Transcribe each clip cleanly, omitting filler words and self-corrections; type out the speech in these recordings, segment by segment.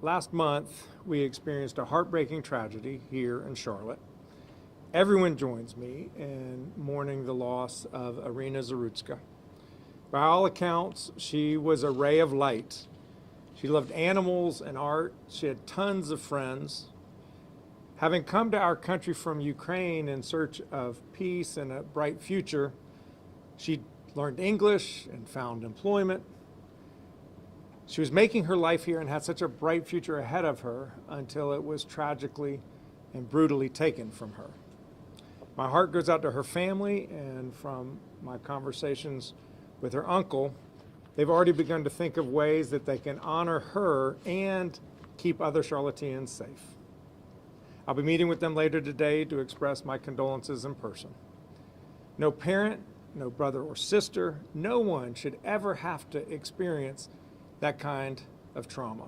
Last month, we experienced a heartbreaking tragedy here in Charlotte. Everyone joins me in mourning the loss of Iryna Zarutska. By all accounts, she was a ray of light. She loved animals and art. She had tons of friends. Having come to our country from Ukraine in search of peace and a bright future, she learned English and found employment. She was making her life here and had such a bright future ahead of her until it was tragically and brutally taken from her. My heart goes out to her family, and from my conversations with her uncle, they've already begun to think of ways that they can honor her and keep other Charlotteans safe. I'll be meeting with them later today to express my condolences in person. No parent, no brother or sister, no one should ever have to experience that kind of trauma.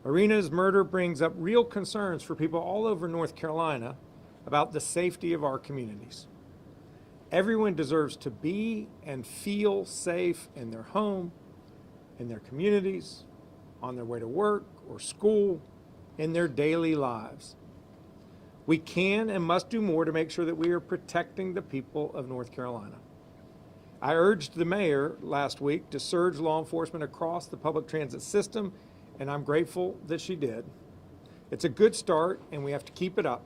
Iryna's murder brings up real concerns for people all over North Carolina about the safety of our communities. Everyone deserves to be and feel safe in their home, in their communities, on their way to work or school, in their daily lives. We can and must do more to make sure that we are protecting the people of North Carolina. I urged the mayor last week to surge law enforcement across the public transit system, and I'm grateful that she did. It's a good start, and we have to keep it up.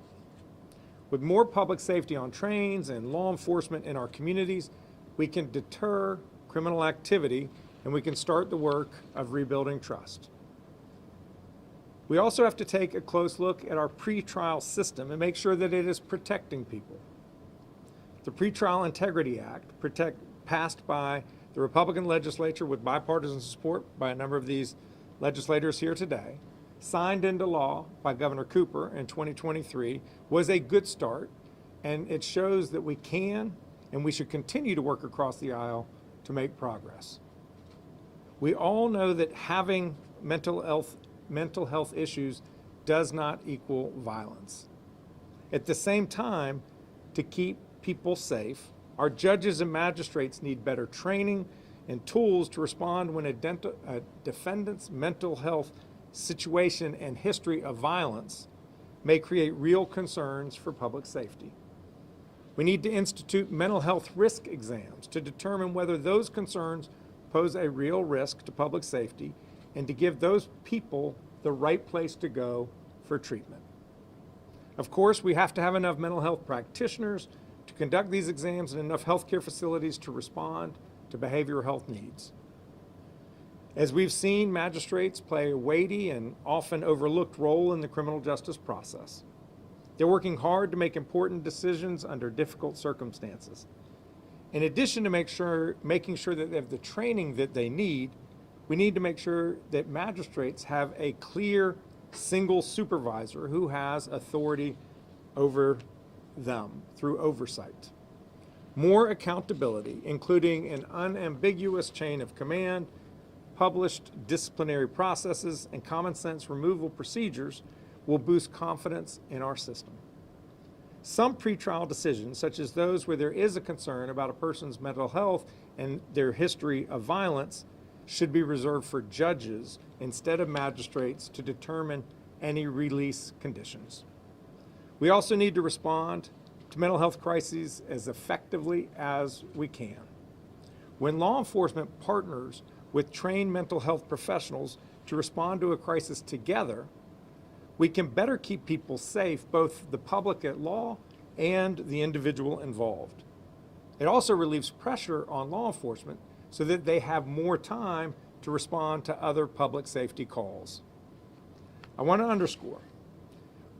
With more public safety on trains and law enforcement in our communities, we can deter criminal activity, and we can start the work of rebuilding trust. We also have to take a close look at our pretrial system and make sure that it is protecting people. The Pretrial Integrity Act, passed by the Republican legislature with bipartisan support by a number of these legislators here today, signed into law by Governor Cooper in 2023, was a good start, and it shows that we can and we should continue to work across the aisle to make progress. We all know that having mental health issues does not equal violence. At the same time, to keep people safe, our judges and magistrates need better training and tools to respond when a defendant's mental health situation and history of violence may create real concerns for public safety. We need to institute mental health risk exams to determine whether those concerns pose a real risk to public safety and to give those people the right place to go for treatment. Of course, we have to have enough mental health practitioners to conduct these exams and enough healthcare facilities to respond to behavioral health needs. As we've seen, magistrates play a weighty and often overlooked role in the criminal justice process. They're working hard to make important decisions under difficult circumstances. In addition to making sure that they have the training that they need, we need to make sure that magistrates have a clear single supervisor who has authority over them through oversight. More accountability, including an unambiguous chain of command, published disciplinary processes, and common sense removal procedures will boost confidence in our system. Some pretrial decisions, such as those where there is a concern about a person's mental health and their history of violence, should be reserved for judges instead of magistrates to determine any release conditions. We also need to respond to mental health crises as effectively as we can. When law enforcement partners with trained mental health professionals to respond to a crisis together, we can better keep people safe, both the public at law and the individual involved. It also relieves pressure on law enforcement so that they have more time to respond to other public safety calls. I want to underscore,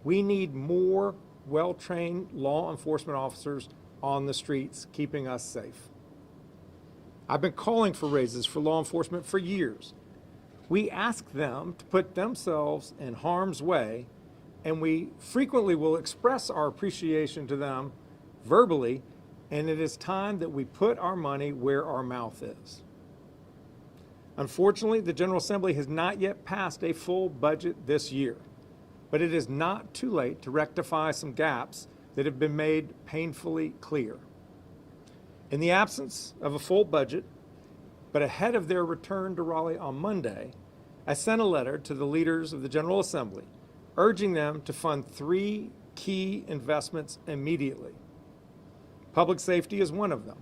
we need more well-trained law enforcement officers on the streets keeping us safe. I've been calling for raises for law enforcement for years. We ask them to put themselves in harm's way, and we frequently will express our appreciation to them verbally, and it is time that we put our money where our mouth is. Unfortunately, the General Assembly has not yet passed a full budget this year, but it is not too late to rectify some gaps that have been made painfully clear. In the absence of a full budget, but ahead of their return to Raleigh on Monday, I sent a letter to the leaders of the General Assembly urging them to fund 3 key investments immediately. Public safety is one of them.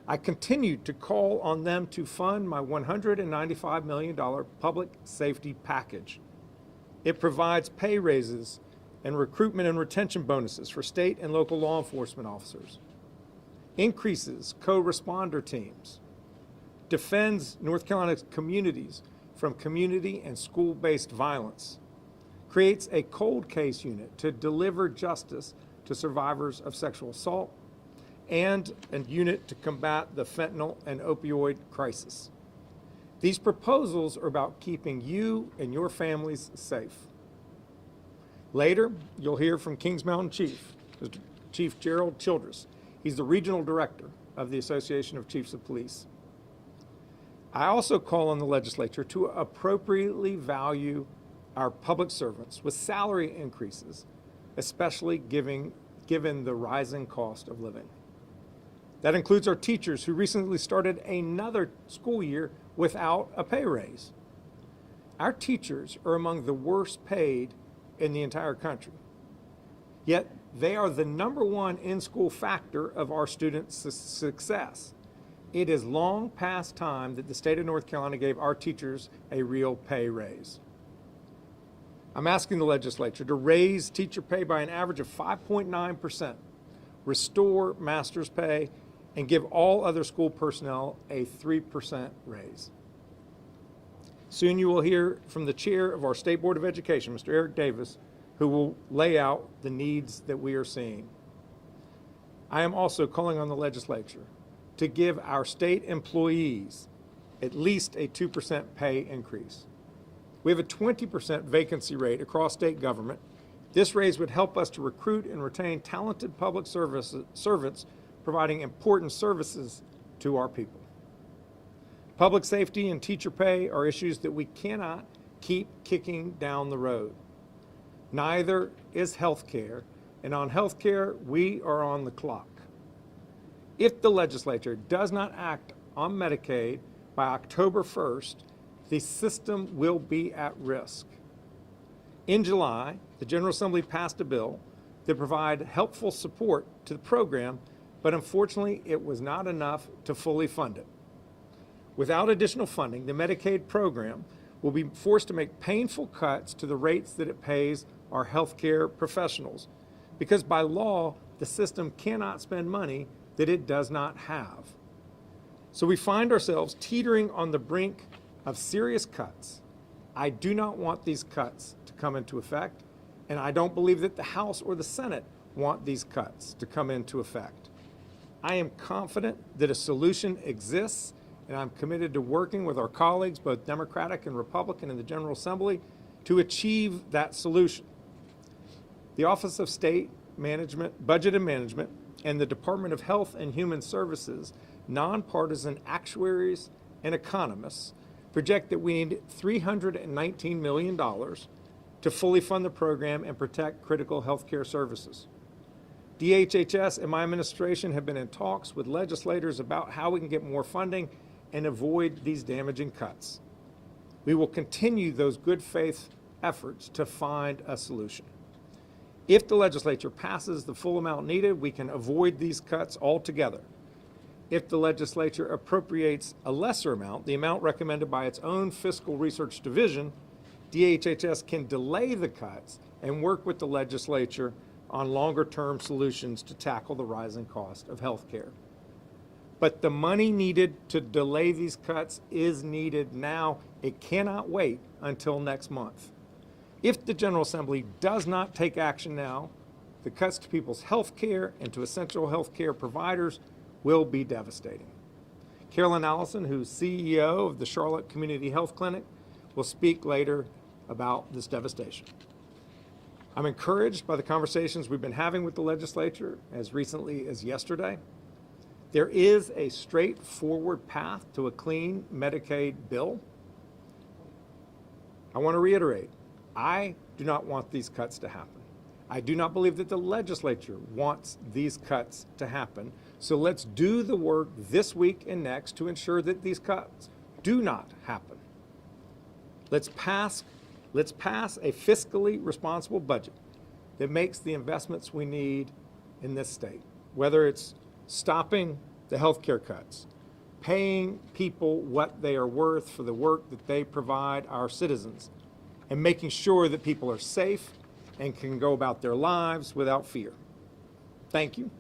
I continued to call on them to fund my $195 million public safety package. It provides pay raises and recruitment and retention bonuses for state and local law enforcement officers, increases co-responder teams, defends North Carolina's communities from community and school-based violence, creates a cold case unit to deliver justice to survivors of sexual assault, and a unit to combat the fentanyl and opioid crisis. These proposals are about keeping you and your families safe. Later, you'll hear from Kings Mountain Chief, Chief Gerald Childress. He's the regional director of the Association of Chiefs of Police. I also call on the legislature to appropriately value our public servants with salary increases, especially given the rising cost of living. That includes our teachers who recently started another school year without a pay raise. Our teachers are among the worst paid in the entire country. Yet they are the #1 in-school factor of our students' success. It is long past time that the state of North Carolina gave our teachers a real pay raise. I'm asking the legislature to raise teacher pay by an average of 5.9%, restore master's pay, and give all other school personnel a 3% raise. Soon you will hear from the chair of our State Board of Education, Mr. Eric Davis, who will lay out the needs that we are seeing. I am also calling on the legislature to give our state employees at least a 2% pay increase. We have a 20% vacancy rate across state government. This raise would help us to recruit and retain talented public servants providing important services to our people. Public safety and teacher pay are issues that we cannot keep kicking down the road. Neither is health care, and on health care, we are on the clock. If the legislature does not act on Medicaid by October 1st, the system will be at risk. In July, the General Assembly passed a bill that provided helpful support to the program, but unfortunately, it was not enough to fully fund it. Without additional funding, the Medicaid program will be forced to make painful cuts to the rates that it pays our healthcare professionals, because by law, the system cannot spend money that it does not have. So we find ourselves teetering on the brink of serious cuts. I do not want these cuts to come into effect, and I don't believe that the House or the Senate want these cuts to come into effect. I am confident that a solution exists, and I'm committed to working with our colleagues, both Democratic and Republican in the General Assembly, to achieve that solution. The Office of State Management, Budget and Management, and the Department of Health and Human Services, nonpartisan actuaries and economists project that we need $319 million to fully fund the program and protect critical health care services. DHHS and my administration have been in talks with legislators about how we can get more funding and avoid these damaging cuts. We will continue those good faith efforts to find a solution. If the legislature passes the full amount needed, we can avoid these cuts altogether. If the legislature appropriates a lesser amount, the amount recommended by its own Fiscal Research Division, DHHS can delay the cuts and work with the legislature on longer-term solutions to tackle the rising cost of health care. But the money needed to delay these cuts is needed now. It cannot wait until next month. If the General Assembly does not take action now, the cuts to people's health care and to essential health care providers will be devastating. Carolyn Allison, who's CEO of the Charlotte Community Health Clinic, will speak later about this devastation. I'm encouraged by the conversations we've been having with the legislature as recently as yesterday. There is a straightforward path to a clean Medicaid bill. I want to reiterate, I do not want these cuts to happen. I do not believe that the legislature wants these cuts to happen. So let's do the work this week and next to ensure that these cuts do not happen. Let's pass a fiscally responsible budget that makes the investments we need in this state, whether it's stopping the health care cuts, paying people what they are worth for the work that they provide our citizens, and making sure that people are safe and can go about their lives without fear. Thank you.